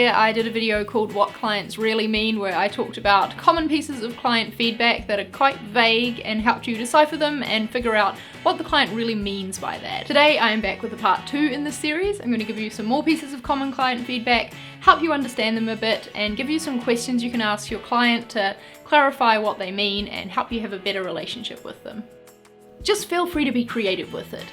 year I did a video called What Clients Really Mean, where I talked about common pieces of client feedback that are quite vague and helped you decipher them and figure out what the client really means by that. Today I am back with a part 2 in this series. I'm going to give you some more pieces of common client feedback, help you understand them a bit, and give you some questions you can ask your client to clarify what they mean and help you have a better relationship with them. Just feel free to be creative with it.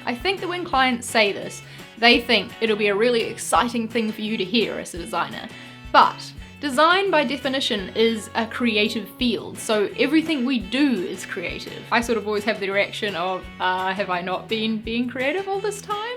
I think that when clients say this, they think it'll be a really exciting thing for you to hear as a designer. But design by definition is a creative field, so everything we do is creative. I sort of always have the reaction of, have I not been being creative all this time?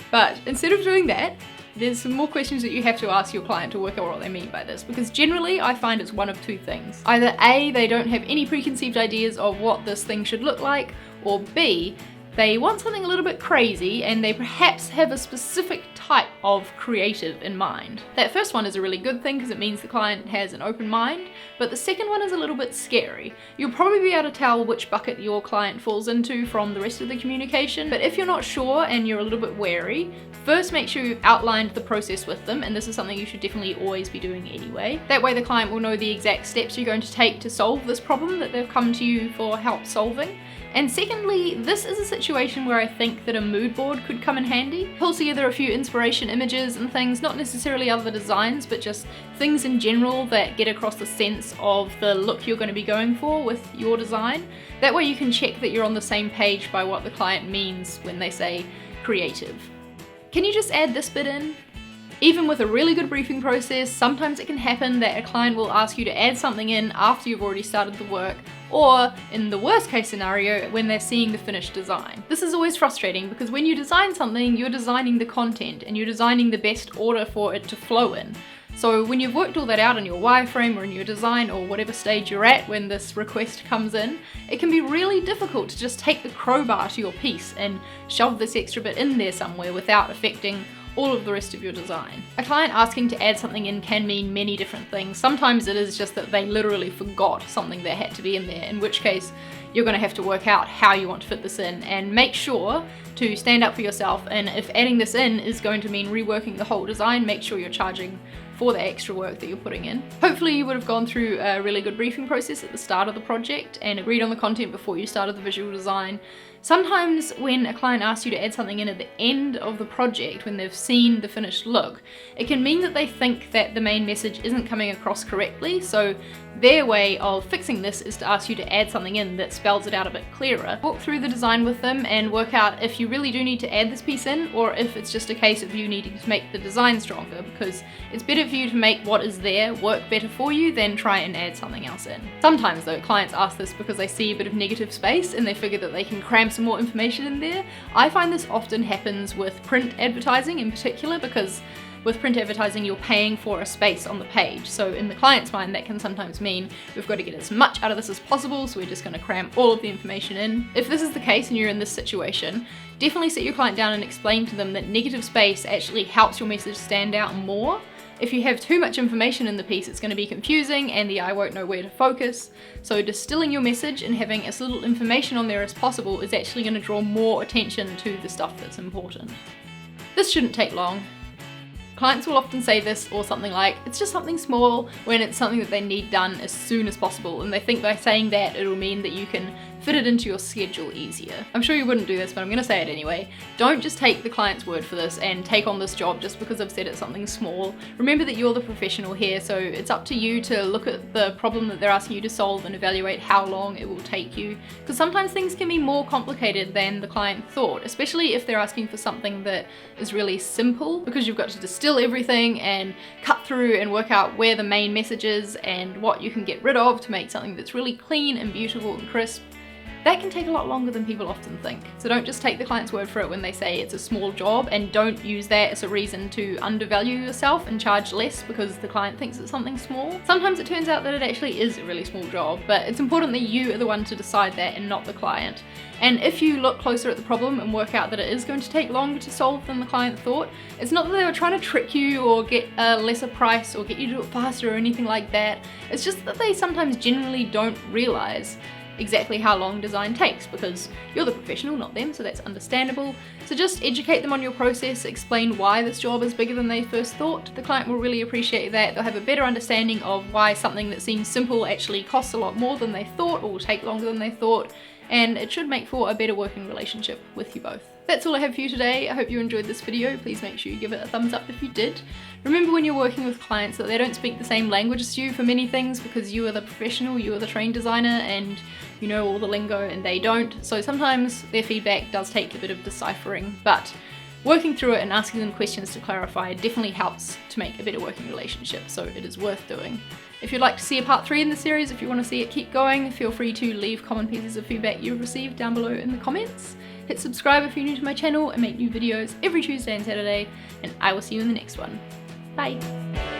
But instead of doing that, there's some more questions that you have to ask your client to work out what they mean by this, because generally I find it's one of two things. Either A, they don't have any preconceived ideas of what this thing should look like, or B, they want something a little bit crazy and they perhaps have a specific type of creative in mind. That first one is a really good thing because it means the client has an open mind, but the second one is a little bit scary. You'll probably be able to tell which bucket your client falls into from the rest of the communication, but if you're not sure and you're a little bit wary, first make sure you've outlined the process with them, and this is something you should definitely always be doing anyway. That way the client will know the exact steps you're going to take to solve this problem that they've come to you for help solving. And secondly, this is a situation where I think that a mood board could come in handy. Pull together a few inspiration images and things, not necessarily other designs, but just things in general that get across the sense of the look you're going to be going for with your design. That way you can check that you're on the same page by what the client means when they say creative. Can you just add this bit in? Even with a really good briefing process, sometimes it can happen that a client will ask you to add something in after you've already started the work, or in the worst case scenario, when they're seeing the finished design. This is always frustrating because when you design something, you're designing the content and you're designing the best order for it to flow in. So when you've worked all that out in your wireframe or in your design or whatever stage you're at when this request comes in, it can be really difficult to just take the crowbar to your piece and shove this extra bit in there somewhere without affecting all of the rest of your design. A client asking to add something in can mean many different things. Sometimes it is just that they literally forgot something that had to be in there, in which case you're going to have to work out how you want to fit this in and make sure to stand up for yourself, and if adding this in is going to mean reworking the whole design, make sure you're charging for the extra work that you're putting in. Hopefully you would have gone through a really good briefing process at the start of the project and agreed on the content before you started the visual design. Sometimes when a client asks you to add something in at the end of the project, when they've seen the finished look, it can mean that they think that the main message isn't coming across correctly, so their way of fixing this is to ask you to add something in that spells it out a bit clearer. Walk through the design with them and work out if you really do need to add this piece in, or if it's just a case of you needing to make the design stronger, because it's better for you to make what is there work better for you than try and add something else in. Sometimes though, clients ask this because they see a bit of negative space and they figure that they can cram some more information in there. I find this often happens with print advertising in particular, because with print advertising you're paying for a space on the page, so in the client's mind that can sometimes mean we've got to get as much out of this as possible, so we're just going to cram all of the information in. If this is the case and you're in this situation, definitely sit your client down and explain to them that negative space actually helps your message stand out more. If you have too much information in the piece, it's going to be confusing and the eye won't know where to focus. So distilling your message and having as little information on there as possible is actually going to draw more attention to the stuff that's important. This shouldn't take long. Clients will often say this or something like, it's just something small, when it's something that they need done as soon as possible, and they think by saying that it'll mean that you can fit it into your schedule easier. I'm sure you wouldn't do this, but I'm going to say it anyway. Don't just take the client's word for this and take on this job just because I've said it's something small. Remember that you're the professional here, so it's up to you to look at the problem that they're asking you to solve and evaluate how long it will take you, because sometimes things can be more complicated than the client thought, especially if they're asking for something that is really simple, because you've got to distill everything and cut through and work out where the main message is and what you can get rid of to make something that's really clean and beautiful and crisp. That can take a lot longer than people often think. So don't just take the client's word for it when they say it's a small job, and don't use that as a reason to undervalue yourself and charge less because the client thinks it's something small. Sometimes it turns out that it actually is a really small job, but it's important that you are the one to decide that and not the client. And if you look closer at the problem and work out that it is going to take longer to solve than the client thought, it's not that they were trying to trick you or get a lesser price or get you to do it faster or anything like that. It's just that they sometimes genuinely don't realize exactly how long design takes, because you're the professional, not them, so that's understandable. So just educate them on your process, explain why this job is bigger than they first thought. The client will really appreciate that. They'll have a better understanding of why something that seems simple actually costs a lot more than they thought, or will take longer than they thought, and it should make for a better working relationship with you both. That's all I have for you today. I hope you enjoyed this video. Please make sure you give it a thumbs up if you did. Remember when you're working with clients that they don't speak the same language as you for many things, because you are the professional, you are the trained designer, and you know all the lingo and they don't. So sometimes their feedback does take a bit of deciphering, but working through it and asking them questions to clarify definitely helps to make a better working relationship, so it is worth doing. If you'd like to see a part 3 in the series, if you want to see it keep going, feel free to leave common pieces of feedback you've received down below in the comments. Hit subscribe if you're new to my channel. I make new videos every Tuesday and Saturday, and I will see you in the next one. Bye!